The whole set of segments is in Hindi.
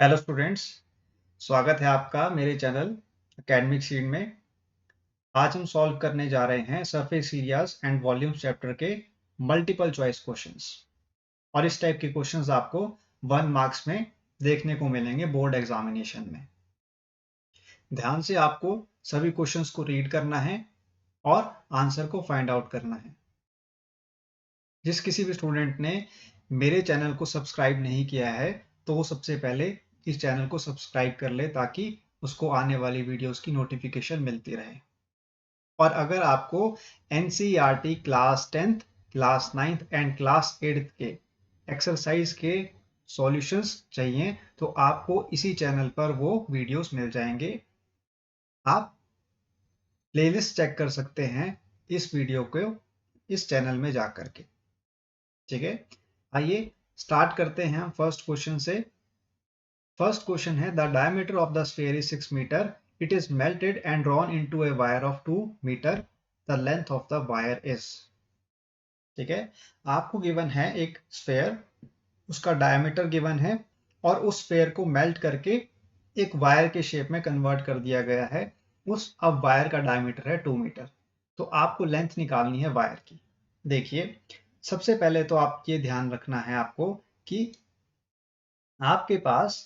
हेलो स्टूडेंट्स, स्वागत है आपका मेरे चैनल एकेडमिक सीड में। आज हम सॉल्व करने जा रहे हैं surface areas and volumes chapter के मल्टीपल चॉइस क्वेश्चंस। और इस टाइप के क्वेश्चंस आपको 1 मार्क्स में देखने को मिलेंगे बोर्ड एग्जामिनेशन में। ध्यान से आपको सभी क्वेश्चंस को रीड करना है और आंसर को फाइंड आउट करना है। जिस किसी भी स्टूडेंट ने मेरे चैनल को सब्सक्राइब नहीं किया है तो वो सबसे पहले इस चैनल को सब्सक्राइब कर ले ताकि उसको आने वाली वीडियोस की नोटिफिकेशन मिलती रहे। और अगर आपको NCERT class 10th, class 9th and class 8th के एक्सरसाइज के सॉल्यूशंस चाहिए तो आपको इसी चैनल पर वो वीडियोस मिल जाएंगे। आप प्लेलिस्ट चेक कर सकते हैं इस वीडियो को इस चैनल में जाकर के। ठीक है, आइए स्टार्ट करते हैं हम फर्स्ट क्वेश्चन से। फर्स्ट क्वेश्चन है the diameter of the sphere is 6 metre, it is melted and drawn into a wire of 2 metre, the length of the wire is. ठीक है, आपको गिवन है एक स्फीयर, उसका डायमीटर गिवन है और उस स्फीयर को मेल्ट करके एक वायर के शेप में कन्वर्ट कर दिया गया है। उस अब वायर का डायमीटर है 2 मीटर। तो आपको लेंथ निकालनी है वायर की। देखिए, सबसे पहले तो आप ये ध्यान रखना है आपको कि आपके पास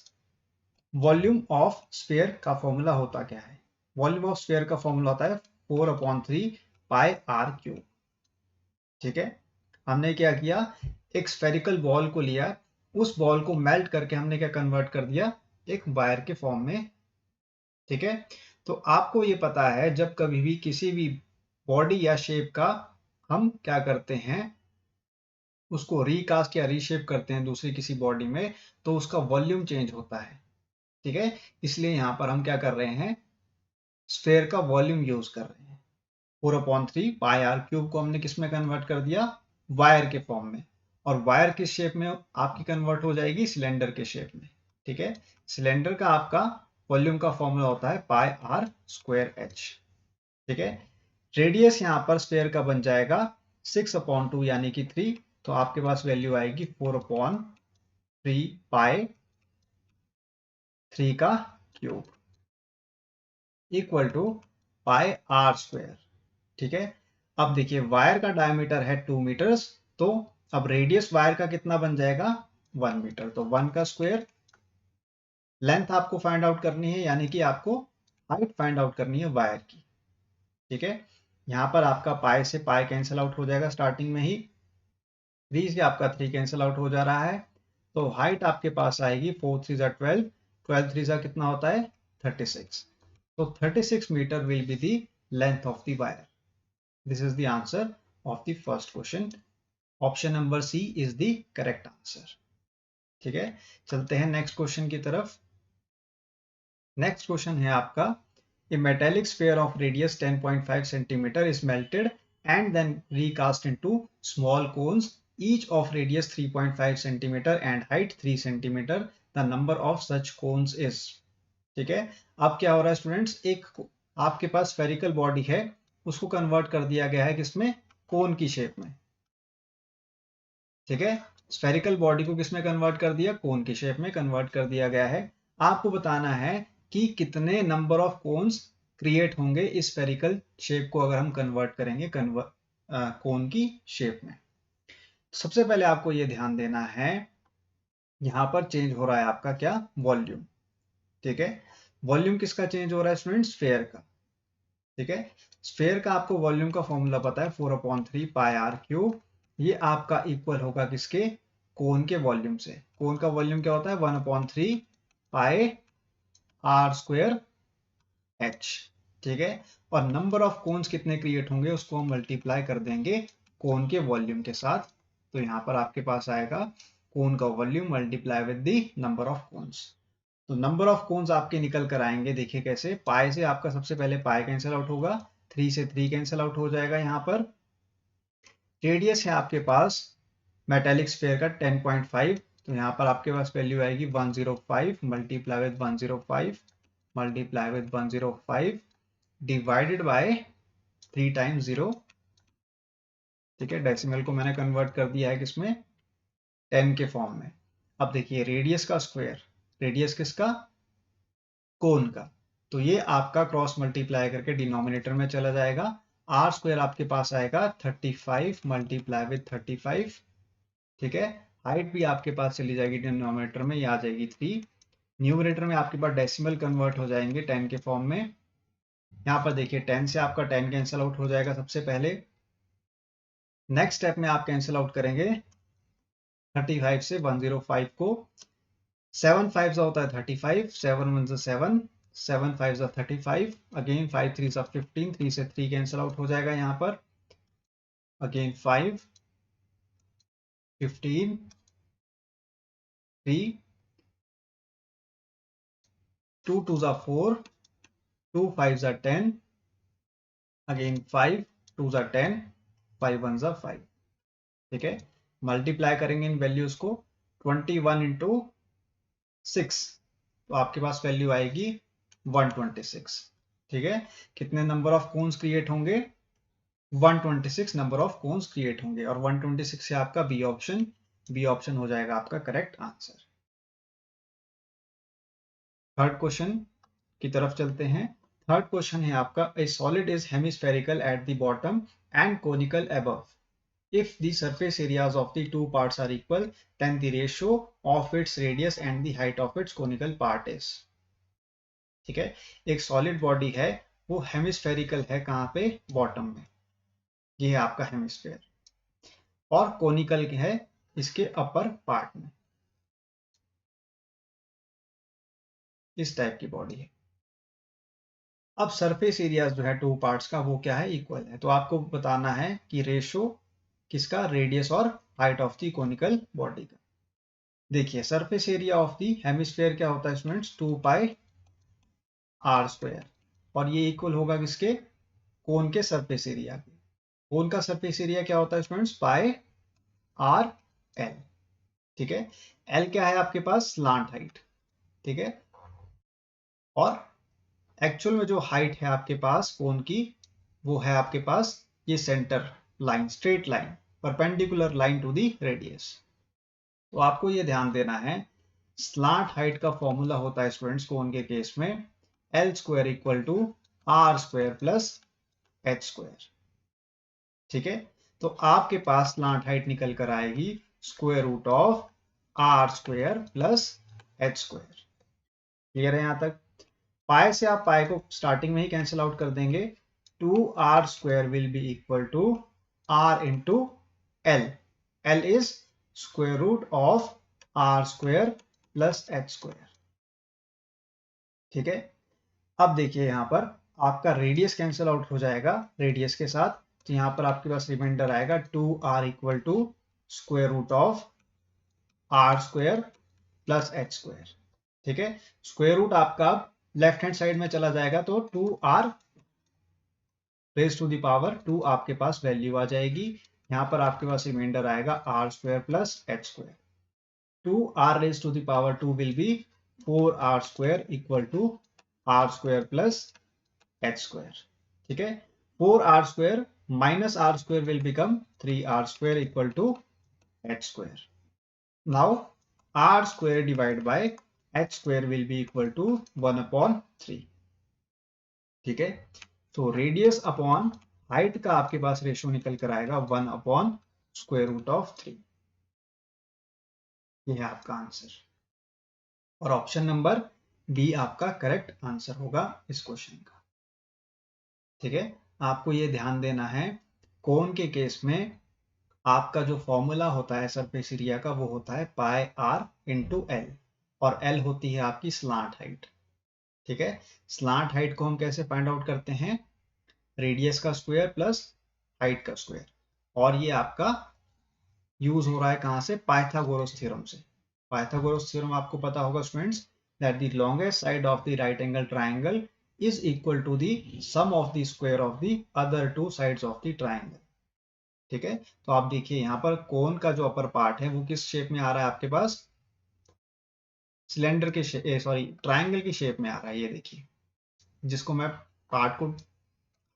वॉल्यूम ऑफ स्फीयर का फॉर्मूला होता क्या है। वॉल्यूम ऑफ स्फीयर का फॉर्मूला होता है 4/3 पाई आर क्यूब। ठीक है, हमने क्या किया, एक स्फेरिकल बॉल को लिया, उस बॉल को मेल्ट करके हमने क्या कन्वर्ट कर दिया, एक वायर के फॉर्म में। ठीक है, तो आपको ये पता है जब कभी भी किसी भी बॉडी या शेप का हम क्या करते हैं, उसको रिकास्ट या रीशेप करते हैं दूसरी किसी बॉडी में, तो उसका वॉल्यूम चेंज होता है। ठीक है, इसलिए यहां पर हम क्या कर रहे हैं, स्फेयर का वॉल्यूम यूज कर रहे हैं। 4/3 पाई आर क्यूब को हमने किस में कन्वर्ट कर दिया, वायर के फॉर्म में। और वायर किस शेप में आपकी कन्वर्ट हो जाएगी, सिलेंडर के शेप में। ठीक है, सिलेंडर का आपका वॉल्यूम का फॉर्मूला होता है पाई आर स्क्वायर एच। ठीक है, रेडियस यहाँ पर स्फेयर का बन जाएगा 6/2 यानी कि 3। तो आपके पास वैल्यू आएगी 4/3 पाई 3 का cube equal to pi are square. ठीक है, अब देखिए वायर का डायमीटर है 2 मीटर्स, तो अब रेडियस वायर का कितना बन जाएगा, 1 मीटर। तो 1 का स्क्वायर। लेंथ आपको फाइंड आउट करनी है यानी कि आपको हाइट फाइंड आउट करनी है वायर की। ठीक है, यहां पर आपका पाई से पाई कैंसिल आउट हो जाएगा स्टार्टिंग में ही, 3 से आपका 3 कैंसिल आउट हो जा रहा है। तो हाइट आपके पास आएगी 4 3 12, 12 3 कितना होता है 36। तो 36 metre will be the length of the wire. This is the answer of the first question. Option number C is the correct answer. ठीक है, चलते हैं नेक्स्ट क्वेश्चन की तरफ। नेक्स्ट क्वेश्चन है आपका, a metallic sphere of radius 10.5 centimeter is melted and then recast into small cones, each of radius 3.5 centimeter and height 3 centimeter. The number of such cones is। ठीक है, अब क्या हो रहा है स्टूडेंट्स, एक आपके पास स्फेरिकल बॉडी है, उसको कन्वर्ट कर दिया गया है किसमें, कोन की शेप में। ठीक है, स्फेरिकल बॉडी को किसमें कन्वर्ट कर दिया, कोन की शेप में कन्वर्ट कर दिया गया है। आपको बताना है कि कितने नंबर ऑफ कोन्स क्रिएट होंगे इस स्फेरिकल शेप को अगर हम कन्वर्ट करेंगे कोन की शेप में। सबसे पहले आपको यह ध्यान देना है, यहां पर चेंज हो रहा है आपका क्या, वॉल्यूम। ठीक है, वॉल्यूम किसका चेंज हो रहा है स्टूडेंट, स्फेयर का। ठीक है, स्फेयर का आपको वॉल्यूम का फॉर्मूला पता है 4/3 पाई आर क्यूब। ये आपका इक्वल होगा किसके, कोन के वॉल्यूम से। कोन का वॉल्यूम क्या होता है, 1/3 पाई आर स्क्वायर एच। ठीक है, और नंबर ऑफ कोन्स कितने क्रिएट होंगे उसको हम मल्टीप्लाई कर देंगे कोन के वॉल्यूम के साथ। तो यहां पर आपके पास आएगा कोन का volume multiply with the number of cones. तो नंबर ऑफ कोन्स आपके निकल कर आएंगे, देखिए कैसे, पाई से आपका सबसे पहले पाई कैंसिल आउट होगा, 3 से 3 कैंसिल आउट हो जाएगा। यहाँ पर रेडियस है आपके पास मेटेलिक स्फीयर का 10.5, तो यहाँ पर आपके पास वैल्यू आएगी 105 multiply with 105 multiply with 105 divided by 3 times 0। ठीक है, डेसिमल को मैंने कन्वर्ट कर दिया है किसमें, 10 के फॉर्म में। अब देखिए रेडियस का स्क्वायर, रेडियस किसका? कोन का। तो ये आपका क्रॉस मल्टीप्लाई करके डिनोमिनेटर में चला जाएगा। आर स्क्वायर आपके पास आएगा 35 मल्टीप्लाई विथ 35, ठीक है। हाइट भी आपके पास चली जाएगी डिनोमिनेटर में, ये आ जाएगी 3। न्यूमरेटर में आपके पास डेसिमल कन्वर्ट हो जाएंगे 10 के फॉर्म में। यहाँ पर देखिए 10 से आपका 10 कैंसिल आउट हो जाएगा सबसे पहले। नेक्स्ट स्टेप में आप कैंसिल आउट करेंगे 35 से 105 को। 7 5 होता है 35, 7 1 7, 7 5 35, अगेन 5 3 15, 3 से 3 कैंसिल आउट हो जाएगा यहाँ पर। अगेन 5 15 3, 2 2 4, 2 5 10, अगेन 5 2 10, 5 1 5, ठीक है। मल्टीप्लाई करेंगे इन वैल्यूज को 21 इंटू 6, तो आपके पास वैल्यू आएगी 126, ठीक है। कितने नंबर ऑफ कोन्स क्रिएट होंगे? 126 नंबर ऑफ कोन्स क्रिएट होंगे, और 126 से आपका बी ऑप्शन हो जाएगा आपका करेक्ट आंसर। थर्ड क्वेश्चन की तरफ चलते हैं। थर्ड क्वेश्चन है आपका, ए solid is hemispherical at the bottom and conical above. If the surface areas of the two parts are equal, then the ratio of its radius and the height of its conical part is, ठीक है। एक सॉलिड बॉडी है, वो हेमिस्फेरिकल है, कहां पे? बॉटम में। ये है आपका हेमिस्फेयर, और कोनिकल है इसके अपर पार्ट में। इस टाइप की बॉडी है। अब सरफेस एरिया जो है टू पार्ट्स का, वो क्या है? इक्वल है। तो आपको बताना है कि रेशो किसका? रेडियस और height of the conical body का। देखिए surface area of the hemisphere क्या होता है स्टूडेंट्स? 2 पाई आर स्क्वायर, और ये इक्वल होगा किसके? कोन के सरफेस एरिया के। कोन का सरफेस एरिया क्या होता है स्टूडेंट्स? पाई आर एल, ठीक है। एल क्या है आपके पास? स्लांट हाइट, ठीक है। और एक्चुअल में जो हाइट है आपके पास कोन की, वो है आपके पास ये centre line, straight line, perpendicular line to the radius. तो आपको ये ध्यान देना है, स्लांट हाइट का फॉर्मूला होता है स्टूडेंट्स कोन के केस में l square equal to are square plus H square, ठीक है। तो आपके पास स्लांट हाइट निकल कर आएगी square root of R square plus H square. Clear है यहां तक? पाई से आप पाई को स्टार्टिंग में ही कैंसिल आउट कर देंगे। 2r square will be equal to r into L. L is square root of R square plus H square, ठीक है। अब देखिए यहां पर आपका रेडियस कैंसिल आउट हो जाएगा रेडियस के साथ, तो यहां पर आपके पास रिमाइंडर आएगा 2r equal to square root of R square plus H square, ठीक है। स्क्वायर रूट आपका लेफ्ट हैंड साइड में चला जाएगा, तो 2r raise to the power 2 आपके पास वैल्यू आ जाएगी। यहां पर आपके पास रिमाइंडर आएगा R square plus H square. 2r raise to the power 2 will be 4r square equal to are square plus H square, ठीक है। 4r square minus R square will become 3r square equal to H square. Now r square divide by h square will be equal to 1/3, ठीक है। तो रेडियस अपॉन हाइट का आपके पास रेशियो निकल कर आएगा 1/√3। ये है आपका आंसर, और ऑप्शन नंबर बी आपका करेक्ट आंसर होगा इस क्वेश्चन का, ठीक है। आपको ये ध्यान देना है, कोन के केस में आपका जो फॉर्मूला होता है सरफेस एरिया का, वो होता है पाई आर इंटू एल, और एल होती है आपकी स्लांट हाइट, ठीक है। स्लांट हाइट को हम कैसे फाइंड आउट करते हैं? रेडियस का स्क्वायर प्लस हाइट का स्क्वायर, और ये आपका यूज हो रहा है कहां से? पाइथागोरस थ्योरम से। पाइथागोरस थ्योरम आपको पता होगा students, that the longest side of the right angle triangle is equal to the sum of the square of the other two sides of the triangle, ठीक है। तो आप देखिए यहाँ पर कोन का जो अपर पार्ट है वो किस शेप में आ रहा है आपके पास? सिलेंडर के सॉरी ट्राइंगल की शेप में आ रहा है। ये देखिए, जिसको मैं पार्ट को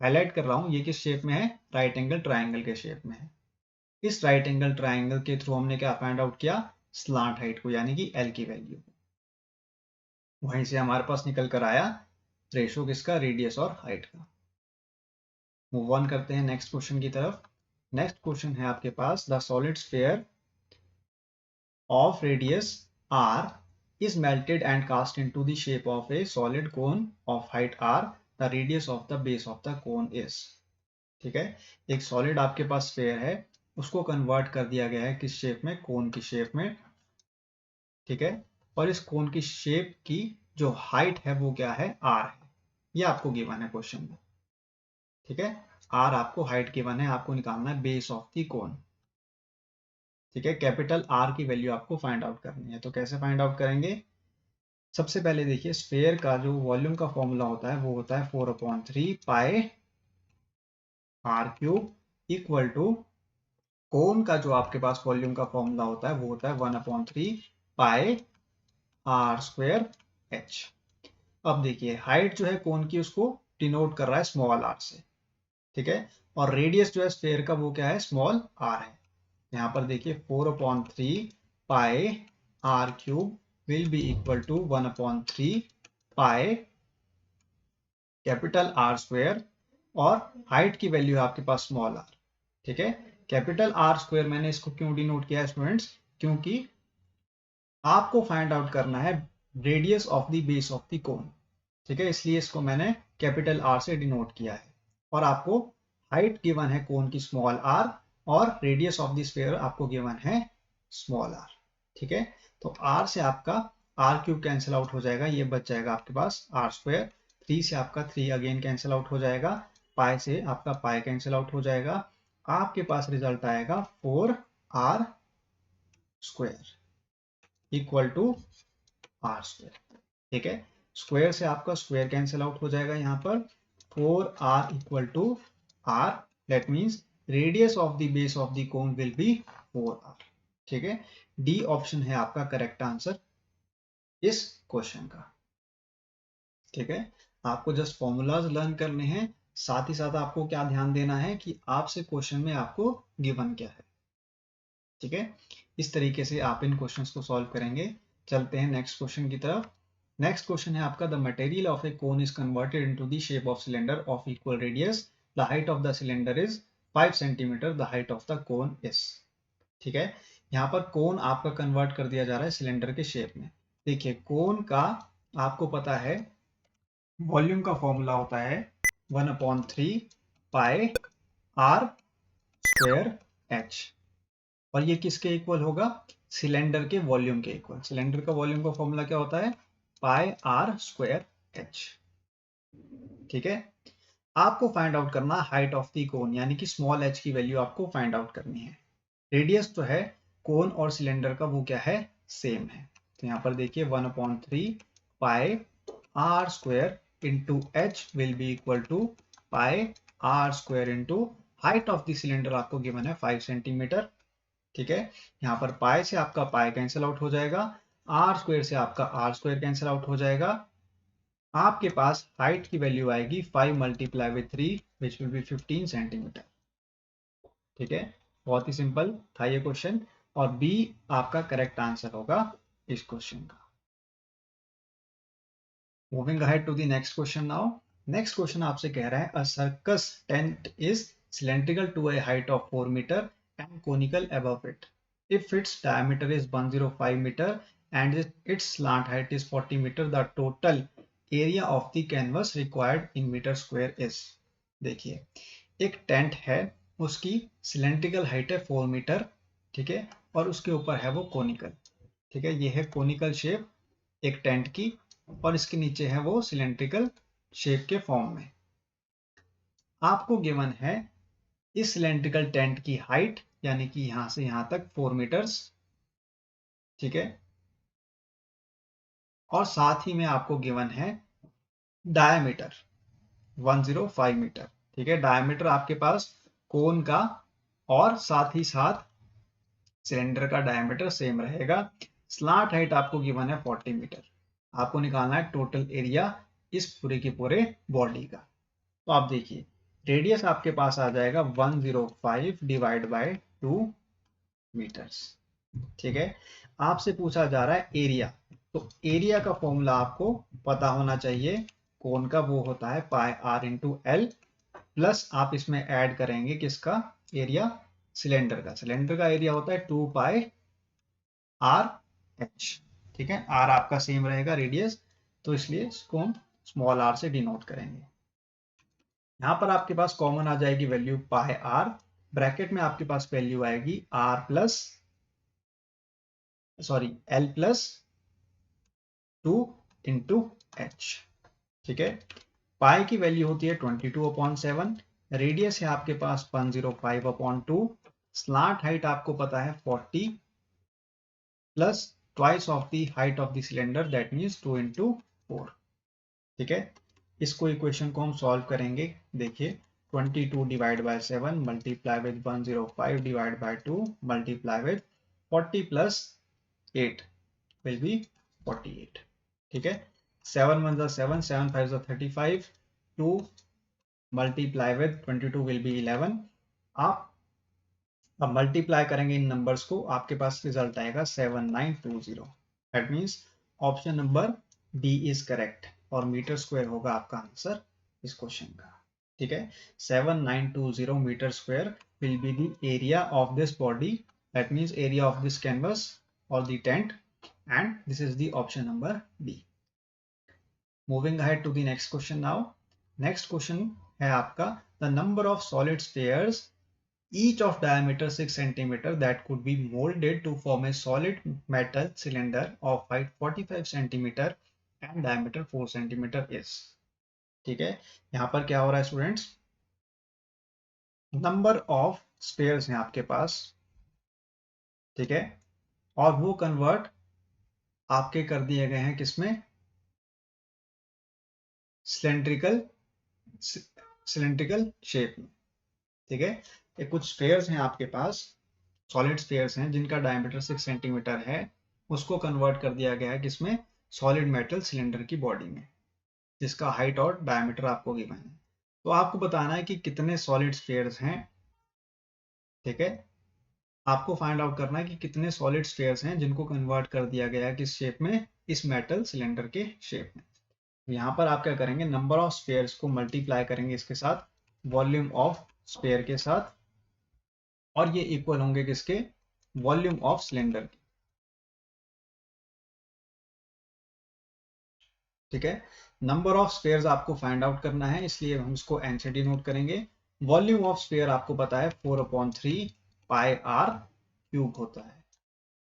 हाईलाइट कर रहा हूं, ये किस शेप में है? राइट एंगल ट्राइंगल के शेप में है। इस राइट एंगल ट्राइंगल के थ्रू हमने क्या फाइंड आउट किया? स्लांट हाइट को, यानी कि एल की वैल्यू। वहीं से हमारे पास निकल कर आया रेशो किसका, रेडियस और हाइट का। मूव ऑन करते हैं नेक्स्ट क्वेश्चन की तरफ। नेक्स्ट क्वेश्चन है आपके पास, the solid sphere of radius r is melted and cast into the shape of a solid cone of height r. The radius of the base of the cone is। ठीक है, एक सॉलिड आपके पास स्फीयर है, उसको कन्वर्ट कर दिया गया है किस शेप में, कोन की शेप में। ठीक है, और इस कोन की शेप की जो हाइट है वो क्या है, r है। ये आपको गिवन है क्वेश्चन में। ठीक है, r आपको हाइट गिवन है, आपको निकालना है बेस ऑफ द कोन। ठीक है, कैपिटल R की वैल्यू आपको फाइंड आउट करनी है। तो कैसे फाइंड आउट करेंगे, सबसे पहले देखिए स्फीयर का जो वॉल्यूम का फॉर्मूला होता है वो होता है 4/3 pi r cube equal to कोन का जो आपके पास वॉल्यूम का फॉर्मूला होता है वो होता है 1/3 पाई r स्क्वायर h। अब देखिए हाइट जो है कोन की उसको डिनोट कर रहा है स्मॉल r से। ठीक है, और रेडियस जो है स्फीयर का वो क्या है, स्मॉल r है। यहाँ पर देखिए 4/3 pi r cube will be equal to 1/3 pi capital R square, और हाइट की वैल्यू है आपके पास स्मॉल r। ठीक है, कैपिटल R स्क्वायर मैंने इसको क्यों डिनोट किया है स्टूडेंट्स, क्योंकि आपको फाइंड आउट करना है radius of the base of the कोन। ठीक है, इसलिए इसको मैंने कैपिटल R से डिनोट किया है। और आपको हाइट गिवन है कोन की स्मॉल r, और रेडियस ऑफ द स्फीयर आपको गिवन है स्मॉल r। ठीक है, तो r से आपका r क्यूब कैंसिल आउट हो जाएगा, ये बच जाएगा आपके पास r स्क्वायर। 3 से आपका 3 अगेन कैंसिल आउट हो जाएगा, पाई से आपका पाई कैंसिल आउट हो जाएगा, आपके पास रिजल्ट आएगा 4r square equal to r square. ठीक है, स्क्वायर से आपका स्क्वायर कैंसिल आउट हो जाएगा, यहाँ पर 4r equal to r, that means radius of the base of the cone will be 4r। ठीक है, डी ऑप्शन है आपका करेक्ट आंसर इस क्वेश्चन का। ठीक है, आपको जस्ट फॉर्मूलाज लर्न करने हैं, साथ ही साथ आपको क्या ध्यान देना है कि आपसे क्वेश्चन में आपको गिवन क्या है। ठीक है, इस तरीके से आप इन क्वेश्चंस को सॉल्व करेंगे। चलते हैं नेक्स्ट क्वेश्चन की तरफ। नेक्स्ट क्वेश्चन है आपका, the material of A cone is converted into the shape of cylinder of equal radius, the height of the cylinder is 5 centimetre, the height of the cone is. ठीक है, यहाँ पर कोन आपका कन्वर्ट कर दिया जा रहा है सिलेंडर के शेप में। देखिए कोन का आपको पता है वॉल्यूम का फॉर्मूला होता है 1/3 पाई r स्क्वायर h, और ये किसके इक्वल होगा, सिलेंडर के वॉल्यूम के इक्वल। सिलेंडर का वॉल्यूम का फॉर्मूला क्या होता है, पाई r स्क्वायर h। ठीक है, आपको फाइंड आउट करना हाइट ऑफ द कोन, यानी कि स्मॉल h की वैल्यू आपको फाइंड आउट करनी है। रेडियस तो है कोन और सिलेंडर का वो क्या है, सेम है। तो यहाँ पर देखिए 1/3 pi r square into H will be equal to pi r square into height of the cylinder आपको गिवन है 5 सेंटीमीटर। ठीक है, यहाँ पर पाई से आपका पाई कैंसिल आउट हो जाएगा, r स्क्वायर से आपका r स्क्वायर कैंसिल आउट हो जाएगा, आपके पास हाइट की वैल्यू आएगी 5 multiply with 3 which will be 15 centimetre. ठीक है, बहुत ही सिंपल था ये क्वेश्चन, और बी आपका करेक्ट आंसर होगा इस क्वेश्चन का। Moving ahead to the next question now. Next question आपसे कह रहा है, a circus tent is cylindrical to a height of 4 metre and conical above it if its diameter is 105 meter and its slant height is 40 meter, the total area of the canvas required in meter square is। देखिए एक टेंट है, उसकी सिलेंड्रिकल हाइट है 4 मीटर। ठीक है, और उसके ऊपर है वो कोनिकल। ठीक है, ये है कोनिकल शेप एक टेंट की, और इसके नीचे है वो सिलेंड्रिकल शेप के फॉर्म में। आपको गिवन है इस सिलेंड्रिकल टेंट की हाइट, यानी कि यहां से यहां तक 4 मीटर्स। ठीक है, और साथ ही में आपको गिवन है डायमीटर 105 मीटर। ठीक है, डायमीटर आपके पास कोन का और साथ ही साथ सिलेंडर का डायमीटर सेम रहेगा। स्लांट हाइट आपको गिवन है 40 मीटर। आपको निकालना है टोटल एरिया इस पूरे के पूरे बॉडी का। तो आप देखिए रेडियस आपके पास आ जाएगा 105 डिवाइड बाय 2 मीटर्स। ठीक है, आपसे पूछा जा रहा है एरिया, तो एरिया का फॉर्मूला आपको पता होना चाहिए। कोन का वो होता है पाई आर इंटू एल, प्लस आप इसमें ऐड करेंगे किसका एरिया, सिलेंडर का। सिलेंडर का एरिया होता है 2 पाई आर एच। ठीक है, आर आपका सेम रहेगा रेडियस, तो इसलिए इसको हम स्मॉल आर से डिनोट करेंगे। यहाँ पर आपके पास कॉमन आ जाएगी वैल्यू पाई आर, ब्रैकेट में आपके पास वैल्यू आएगी R plus L plus 2 into H. ठीक है, पाई की वैल्यू होती है 22/7, रेडियस है आपके पास 105/2, स्लांट हाइट आपको पता है 40 plus twice of the height of the cylinder, that means 2 into 4। ठीक है, इसको इक्वेशन को हम सॉल्व करेंगे। देखिए 22 divide by 7 multiply with 105 divide by 2 multiply with 40 plus 8 will be 48। ठीक है, 7 1 जा 7, 7 5 जा 35, 2 मल्टीप्लाई विद 22 विल बी 11। आप अब मल्टीप्लाई करेंगे इन नंबर्स को, आपके पास रिजल्ट आएगा 7920। That means option number D is correct और मीटर स्क्वायर होगा आपका आंसर इस क्वेश्चन का। ठीक है, 7920 metre square will be the area of this body, that means area of this canvas और the tent, and this is the option number D. Moving ahead to the next question now. Next question है आपका the number of solid spheres each of diameter 6 centimeter that could be molded to form a solid metal cylinder of height 45 centimeter and diameter 4 centimeter is। ठीक है, यहां पर क्या हो रहा है स्टूडेंट्स, नंबर ऑफ स्पेयर्स हैं आपके पास। ठीक है, और वो कन्वर्ट आपके कर दिए गए हैं किसमें, सिलेंड्रिकल सिलेंड्रिकल शेप में। ठीक है, ये कुछ स्फेयर्स हैं आपके पास, सॉलिड स्फेयर्स हैं जिनका डायमीटर 6 सेंटीमीटर है, उसको कन्वर्ट कर दिया गया है किसमें, सॉलिड मेटल सिलेंडर की बॉडी में, जिसका हाइट और डायमीटर आपको गिवन है। तो आपको बताना है कि कितने सॉलिड स्फेयर्स हैं। ठीक है, आपको फाइंड आउट करना है कि कितने सॉलिड स्फेयर्स हैं जिनको कन्वर्ट कर दिया गया है किस शेप में, इस मेटल सिलेंडर के शेप में। यहाँ पर आप क्या करेंगे, नंबर ऑफ स्फेयर्स को मल्टीप्लाई करेंगे इसके साथ वॉल्यूम ऑफ स्फेयर के साथ, और ये इक्वल होंगे किसके, वॉल्यूम ऑफ सिलेंडर के। ठीक है, नंबर ऑफ स्फेयर्स आपको फाइंड आउट करना है, इसलिए हम इसको एन से डिनोट करेंगे। वॉल्यूम ऑफ स्फेयर आपको पता है 4/3 पाई आर क्यूब होता है।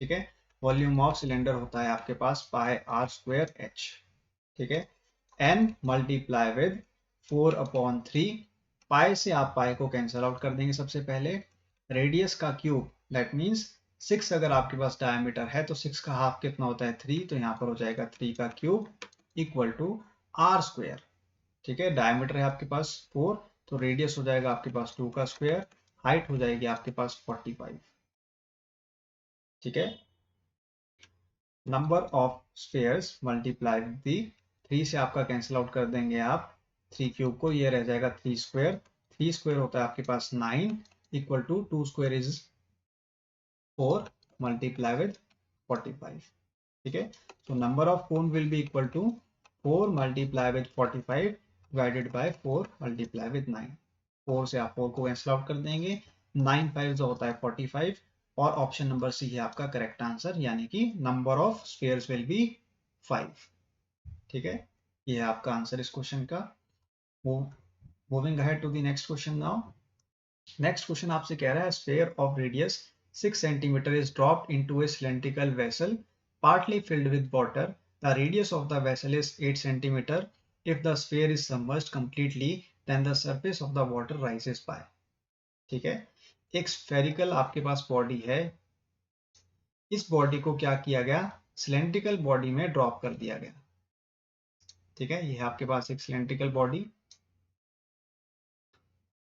ठीक है, वॉल्यूम ऑफ सिलेंडर होता है आपके पास पाई आर स्क्वायर एच। ठीक है, एन मल्टीप्लाई विद 4/3, पाई से आप पाई को कैंसिल आउट कर देंगे सबसे पहले, रेडियस का क्यूब दैट मीन्स 6 अगर आपके पास डायमीटर है तो 6 का हाफ कितना होता है 3, तो यहाँ पर हो जाएगा 3 का cube equal to are square. ठीक है, डायमीटर है आपके पास 4, तो रेडियस हो जाएगा आपके पास 2 का स्क्वायर, हाइट हो जाएगी आपके पास 45। ठीक है, नंबर ऑफ स्फेयर्स मल्टीप्लाई दी 3 से आपका कैंसिल आउट कर देंगे आप 3 क्यूब को, ये रह जाएगा 3 स्क्वायर, 3 स्क्वायर होता है आपके पास 9 equal to 2 square is 4 multiply with 45। ठीक है, तो number of cone will be equal to 4 multiply with 45 divided by 4 multiply with 9। 4 से आप 4 को कैंसिल आउट कर देंगे, 9 5 जो होता है 45, और ऑप्शन नंबर सी है आपका करेक्ट आंसर, यानी कि number of spheres will be 5। ठीक है, ये है आपका आंसर इस क्वेश्चन का। Moving ahead to the next question now. Next question आपसे कह रहा है sphere of radius 6 centimeter is dropped into a cylindrical vessel partly filled with water. The radius of the vessel is 8 centimeter. If the sphere is submerged completely, then the surface of the water rises by। ठीक है, एक स्फेरिकल आपके पास बॉडी है, इस बॉडी को क्या किया गया, सिलेंड्रिकल बॉडी में ड्रॉप कर दिया गया। ठीक है, ये है आपके पास एक सिलेंड्रिकल बॉडी,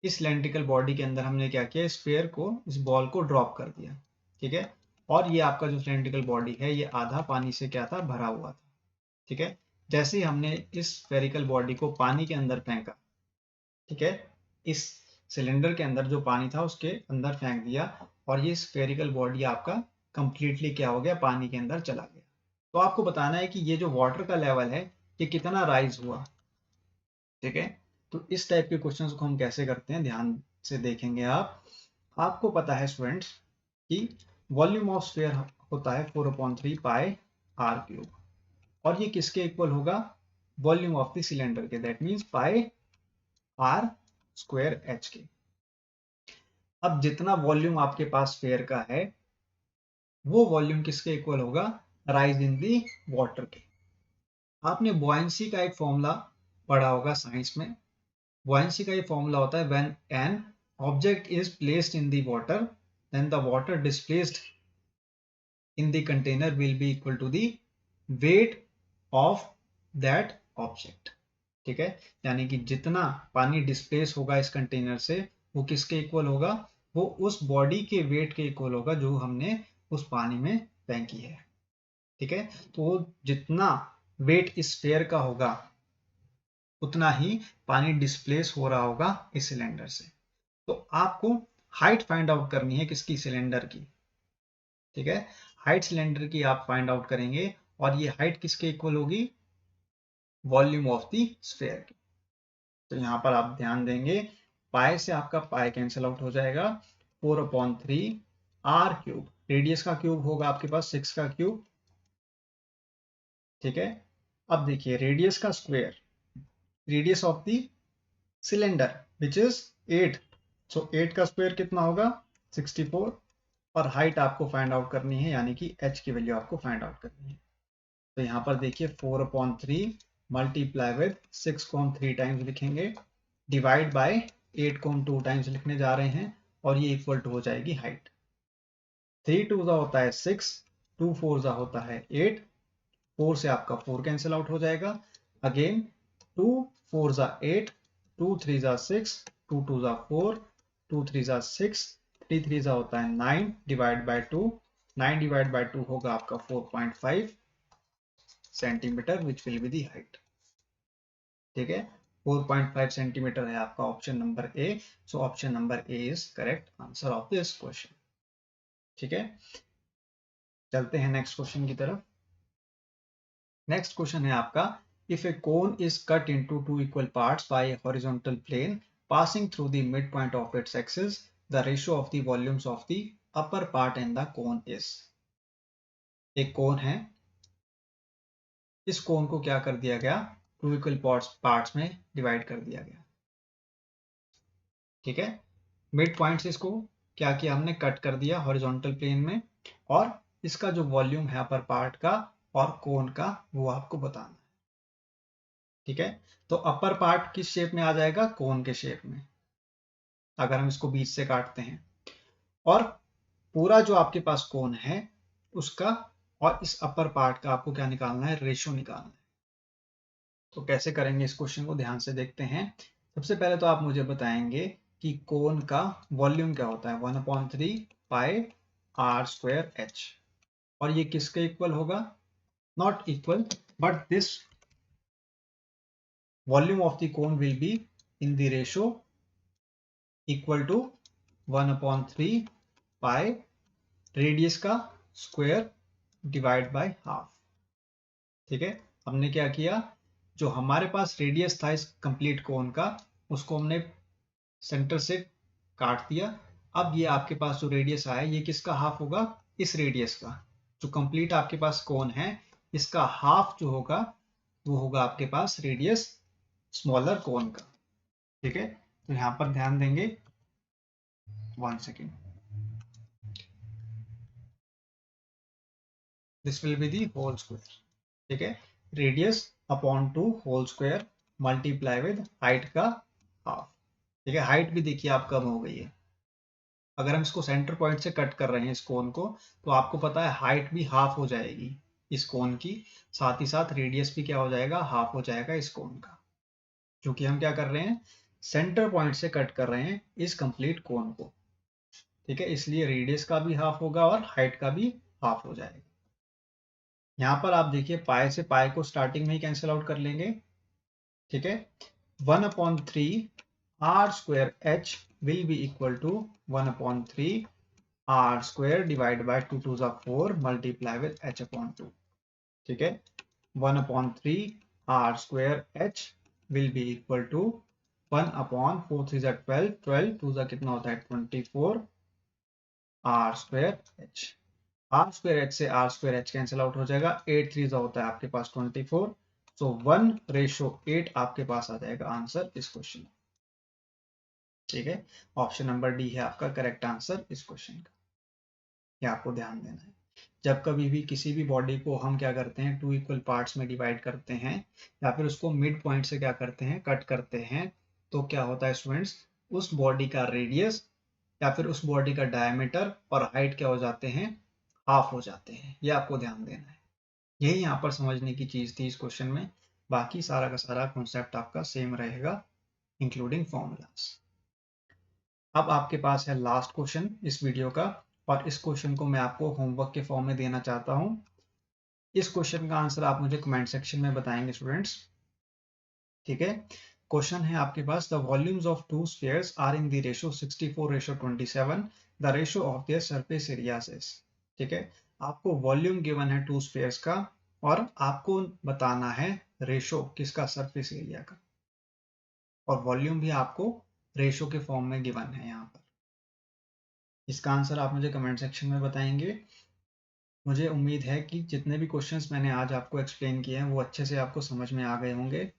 इस सिलेंड्रिकल बॉडी के अंदर हमने क्या किया, स्फीयर को, इस बॉल को ड्रॉप कर दिया। ठीक है, और ये आपका जो सिलेंड्रिकल बॉडी है ये आधा पानी से क्या था, भरा हुआ था। ठीक है, जैसे ही हमने इस स्फेरिकल बॉडी को पानी के अंदर फेंका, ठीक है, इस सिलेंडर के अंदर जो पानी था उसके अंदर फेंक दिया, और ये स्फेरिकल बॉडी आपका कंप्लीटली क्या हो गया, पानी के अंदर चला गया। तो तो आपको बताना है कि ये जो वाटर का लेवल है ये कितना राइज हुआ। ठीक है, तो इस टाइप के क्वेश्चंस को हम कैसे करते हैं ध्यान से देखेंगे आप। आपको पता है स्टूडेंट्स कि वॉल्यूम ऑफ स्फीयर होता है 4/3 पाई आर क्यूब, और ये किसके इक्वल होगा, वॉल्यूम ऑफ द सिलेंडर के, that means pi are square H के। अब जितना वॉल्यूम आपके पास स्फीयर का है वो वॉल्यूम किसके इक्वल होगा, राइज इन दी वाटर के। आपने बुआयंसी का एक फॉर्मूला पढ़ा होगा साइंस में। बुआयंसी का ये फॉर्मूला होता है when an object is placed in the water then the water displaced in the container will be equal to the weight of that object। ठीक है, यानी कि जितना पानी डिस्प्लेस होगा इस कंटेनर से वो किसके इक्वल होगा, वो उस बॉडी के वेट के इक्वल होगा जो हमने उस पानी में फेंकी है। ठीक है, तो जितना वेट इस स्फीयर का होगा उतना ही पानी डिस्प्लेस हो रहा होगा इस सिलेंडर से। तो आपको हाइट फाइंड आउट करनी है किसकी, सिलेंडर की। ठीक है, हाइट सिलेंडर की आप फाइंड आउट करेंगे और ये हाइट किसके इक्वल होगी, वॉल्यूम ऑफ द स्फीयर की। तो यहां पर आप ध्यान देंगे पाई से आपका पाई कैंसिल आउट हो जाएगा, 4/3 आर क्यूब, रेडियस का क्यूब होगा आपके पास 6 का क्यूब। ठीक है, अब देखिए रेडियस का square, radius of the cylinder which is 8, सो 8 का स्क्वायर कितना होगा 64, और हाइट आपको फाइंड आउट करनी है यानी कि h की वैल्यू आपको फाइंड आउट करनी है। तो यहाँ पर देखिए 4/3 मल्टीप्लाई विद 6 को हम 3 टाइम्स लिखेंगे, डिवाइड बाय 8 को हम 2 टाइम्स लिखने जा रहे हैं, और ये इक्वल टू हो जाएगी हाइट। 3 2 होता है 6, 2 4 होता है 8, 4 से आपका 4 कैंसिल आउट हो जाएगा, अगेन 2 4 8, 2 3 6, 2 2 4, 2 3 6, 3 3 होता है 9, डिवाइड बाय 2, 9 डिवाइड बाय 2 होगा आपका 4.5 centimetre which will be the height. ठीक है, 4.5 सेंटीमीटर है आपका option number A. So option number A is correct answer of this question. ठीक है, चलते हैं नेक्स्ट क्वेश्चन की तरफ। नेक्स्ट क्वेश्चन है आपका, if a cone is cut into 2 equal parts by a horizontal plane passing through the mid point of its axis, the ratio of the volumes of the upper part in the cone is. एक कोन है, इस कोन को क्या कर दिया गया, 2 इक्वल पार्ट्स में डिवाइड कर दिया गया। ठीक है, मिड पॉइंट से इसको क्या किया हमने, कट कर दिया हॉरिजॉन्टल प्लेन में, और इसका जो वॉल्यूम है अपर पार्ट का और कोन का वो आपको बताना है। ठीक है, तो अपर पार्ट किस शेप में आ जाएगा, कोन के शेप में, अगर हम इसको बीच से काटते हैं, और पूरा जो आपके पास कोन है उसका और इस अपर पार्ट का आपको क्या निकालना है, रेशियो निकालना है। तो कैसे करेंगे इस क्वेश्चन को, ध्यान से देखते हैं। सबसे पहले तो आप मुझे बताएंगे कि कोन का वॉल्यूम क्या होता है, 1/3 पाई आर स्क्वायर एच, और ये किसके इक्वल होगा, not equal but this volume of the cone will be in the ratio equal to 1/3 pi radius का स्क्वायर डिवाइड बाय हाफ। ठीक है, हमने क्या किया, जो हमारे पास रेडियस था इस कंप्लीट कोन का उसको हमने सेंटर से काट दिया। अब ये आपके पास जो रेडियस आया ये किसका हाफ होगा, इस रेडियस का, जो कंप्लीट आपके पास कोन है इसका हाफ जो होगा वो होगा आपके पास रेडियस स्मॉलर कोन का। ठीक है, तो यहां पर ध्यान देंगे, 1 second, this will be the whole square. ठीक है, radius upon 2 whole square multiply with height का हाफ। ठीक है, हाइट भी देखिए आप कम हो गई है, अगर हम इसको सेंटर पॉइंट से कट कर रहे हैं इस कोन को, तो आपको पता है हाइट भी हाफ हो जाएगी इस कोन की, साथ ही साथ रेडियस भी क्या हो जाएगा, हाफ हो जाएगा इस कोन का, क्योंकि हम क्या कर रहे हैं, सेंटर पॉइंट से कट कर रहे हैं इस कंप्लीट कोन को। ठीक है, इसलिए रेडियस का भी हाफ होगा और हाइट का भी हाफ हो जाएगा। यहाँ पर आप देखिए पाई से पाई को स्टार्टिंग में ही कैंसिल आउट कर लेंगे। ठीक है, 1/3 R square H will be equal to 1/3 r square divided by 2 2 4 multiply with h upon 2। ठीक है, 1/3 r square h will be equal to 1/4 3 जा 12, 12 2 जा कितना होता है 24 r square h। r square h से r square h cancel out हो जाएगा, 8 3 जा होता है आपके पास 24, सो 1:8 आपके पास आ जाएगा आंसर इस क्वेश्चन। ठीक है, ऑप्शन नंबर डी है आपका करेक्ट आंसर इस क्वेश्चन का। ये आपको ध्यान देना है। जब कभी भी किसी भी बॉडी को हम क्या करते हैं, 2 इक्वल पार्ट्स में डिवाइड करते हैं या फिर उसको मिड पॉइंट से क्या करते हैं, कट करते हैं, तो क्या होता है स्टूडेंट्स, उस बॉडी का रेडियस या फिर उस बॉडी का डायमीटर और हाइट क्या हो जाते हैं, हाफ हो जाते हैं। ये आपको ध्यान देना है। यही यहाँ पर समझने की चीज थी इस क्वेश्चन में। बाकी सारा का सारा कॉन्सेप्ट आपका सेम रहेगा इंक्लूडिंग फॉर्मूलाज। अब आपके पास है लास्ट क्वेश्चन इस वीडियो का, और इस क्वेश्चन को मैं आपको होमवर्क के फॉर्म में देना चाहता हूं। इस क्वेश्चन का आंसर आप मुझे कमेंट सेक्शन में बताएंगे स्टूडेंट्स। ठीक है, क्वेश्चन है आपके पास, the volumes of two spheres are in the ratio 64:27, the ratio of their surface areas is. ठीक है, आपको वॉल्यूम गिवन है टू स्फीयर्स का और आपको बताना है रेशो किसका, सरफेस एरिया का, और वॉल्यूम भी आपको रेशो के फॉर्म में गिवन है यहाँ पर। इसका आंसर आप मुझे कमेंट सेक्शन में बताएंगे। मुझे उम्मीद है कि जितने भी क्वेश्चंस मैंने आज आपको एक्सप्लेन किए हैं वो अच्छे से आपको समझ में आ गए होंगे।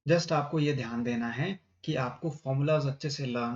जस्ट आपको ये ध्यान देना है कि आपको फॉर्मूलाज अच्छे से लर्न